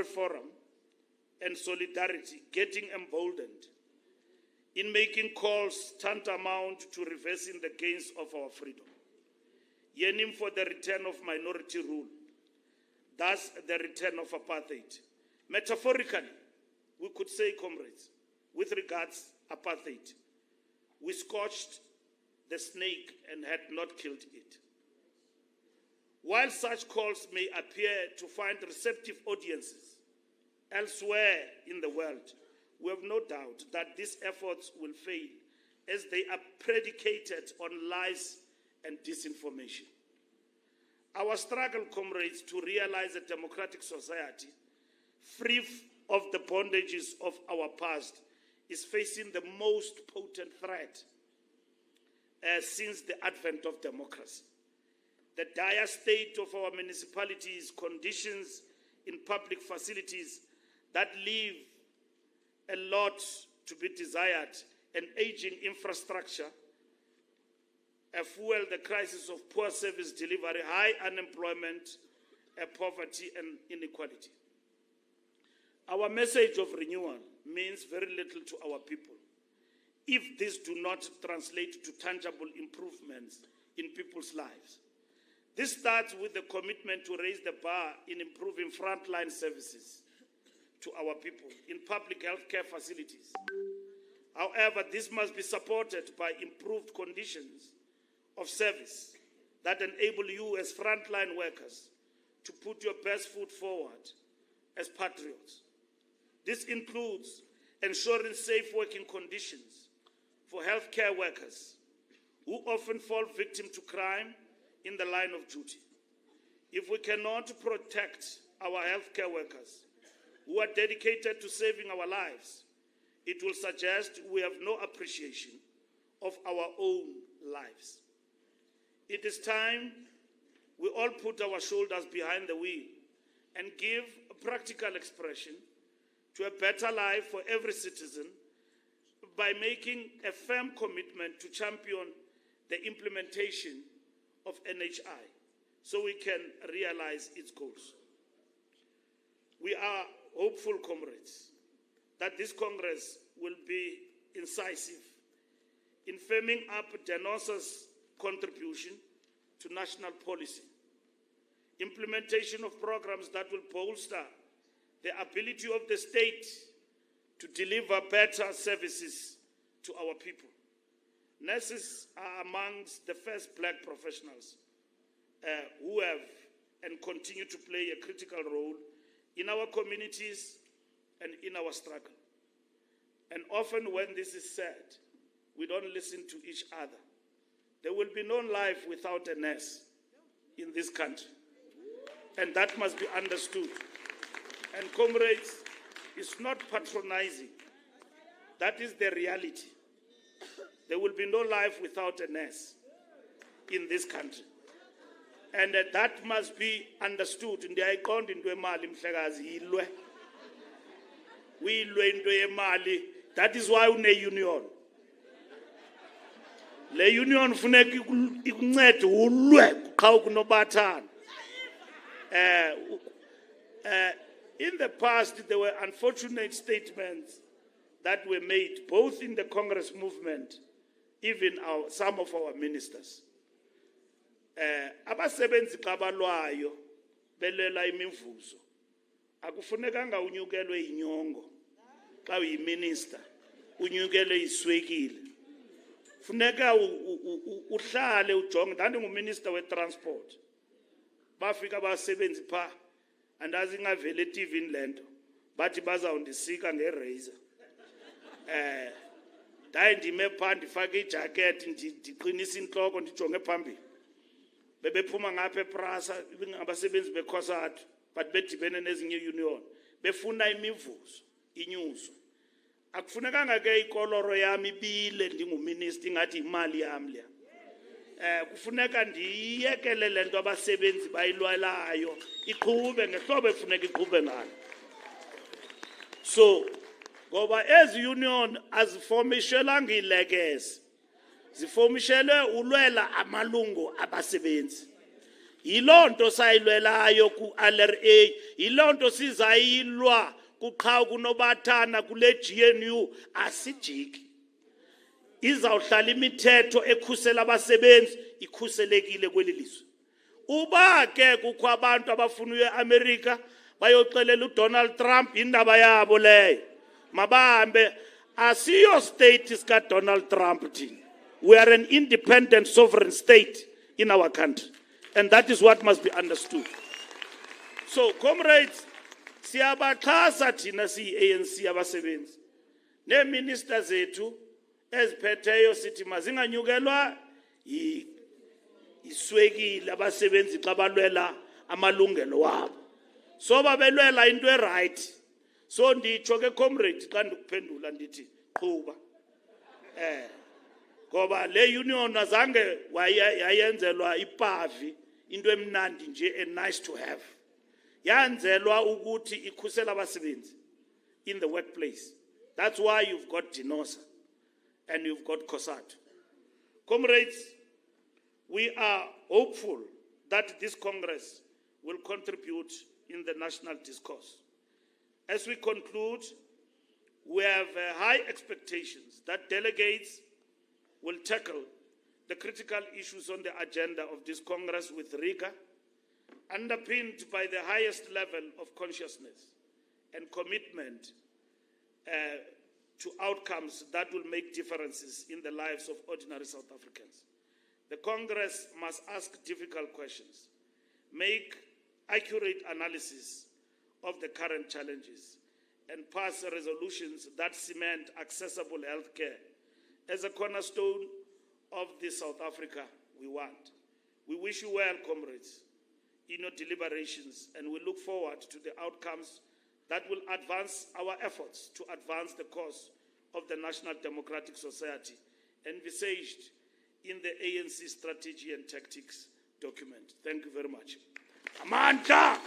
forum and solidarity getting emboldened in making calls tantamount to reversing the gains of our freedom, yearning for the return of minority rule, thus the return of apartheid. Metaphorically, we could say, comrades, with regards apartheid, we scorched the snake and had not killed it. While such calls may appear to find receptive audiences elsewhere in the world, we have no doubt that these efforts will fail as they are predicated on lies and disinformation. Our struggle, comrades, to realize a democratic society free of the bondages of our past is facing the most potent threat since the advent of democracy. The dire state of our municipalities, conditions in public facilities that leave a lot to be desired, and aging infrastructure fuel the crisis of poor service delivery, high unemployment, poverty, and inequality. Our message of renewal means very little to our people if these do not translate to tangible improvements in people's lives. This starts with the commitment to raise the bar in improving frontline services to our people in public healthcare facilities. However, this must be supported by improved conditions of service that enable you as frontline workers to put your best foot forward as patriots. This includes ensuring safe working conditions for healthcare workers who often fall victim to crime in the line of duty. If we cannot protect our healthcare workers who are dedicated to saving our lives, it will suggest we have no appreciation of our own lives. It is time we all put our shoulders behind the wheel and give a practical expression to a better life for every citizen by making a firm commitment to champion the implementation of NHI so we can realize its goals. We are hopeful, comrades, that this Congress will be incisive in firming up DENOSA's contribution to national policy, implementation of programs that will bolster the ability of the state to deliver better services to our people. Nurses are amongst the first black professionals who have and continue to play a critical role in our communities and in our struggle. And often when this is said, we don't listen to each other. There will be no life without a nurse in this country. And that must be understood. And comrades, it's not patronizing. That is the reality. There will be no life without a nurse in this country. And that must be understood. That is why we need a union. Le union funeka ikuncede ulwe xa kunobathana. In the past, there were unfortunate statements that were made, both in the Congress movement, even some of our ministers. Abasebenzi qabalwayo belela imivuzo. Akufunekanga unyukelwe inyongo xa uyiminister, unyukelwe iswekile. Funeka uhlale ujonge. Ndandinguminister we-transport. Bafika abasebenzi pha andazi ingavele eTV lento bathi bazawundisika ngerazor. Ndaye ndime pha ndifake ijacket ndiqinisa intloko ndijonge phambili. Bebephuma ngapha ePrasa abasebenzi bekhosathu but bedibene nezinye union befuna imivuzo inyuso. Akufunekanga ke ikoloro yami ibile ndinguminister ingathi imali yami leya. Kufuneka ndiyekele lento abasebenzi bayilwelayo iqhube ngehlobo efuneka iqhube ngalo. So ngoba ezi union aziformishelanga ilekese, ziformishelwe ulwela amalungu abasebenzi. Yilonto sayilwelayo ku LRA, yilonto sizayilwa kuqhawe kunobathana kule GNU asijiki. Izawuhlala imithetho ekhusela abasebenzi ikhuselekile kweli lizwe. Uba ke kukho abantu abafuna eAmerica bayoxelela uDonald Trump indaba yabo leyo. Mabahambe asiyo state sika Donald Trump thina. We are an independent sovereign state in our country, and that is what must be understood. So comrades, siyabaxhasa thina siyi-ANC abasebenzi. Ne-minister zethu eziphetheyo sithi mazinganyukelwa iswekile abasebenzi xa balwela amalungelo wabo. So babelwela into right. So nditsho ke comrade xa ndikuphendula ndithi qhuba. Ngoba le union azange yayenzelwa ipavi into emnandi nje nice to have. Yanzelwa ukuthi ikhusela abasebenzi in the workplace. That's why you've got DENOSA and you've got COSATU. Comrades, we are hopeful that this Congress will contribute in the national discourse. As we conclude, we have high expectations that delegates will tackle the critical issues on the agenda of this Congress with rigor, underpinned by the highest level of consciousness and commitment to outcomes that will make differences in the lives of ordinary South Africans. The Congress must ask difficult questions, make accurate analysis of the current challenges, and pass resolutions that cement accessible health care as a cornerstone of the South Africa we want. We wish you well, comrades, in your deliberations, and we look forward to the outcomes that will advance our efforts to advance the cause of the National Democratic Society envisaged in the ANC strategy and tactics document. Thank you very much. Amandla!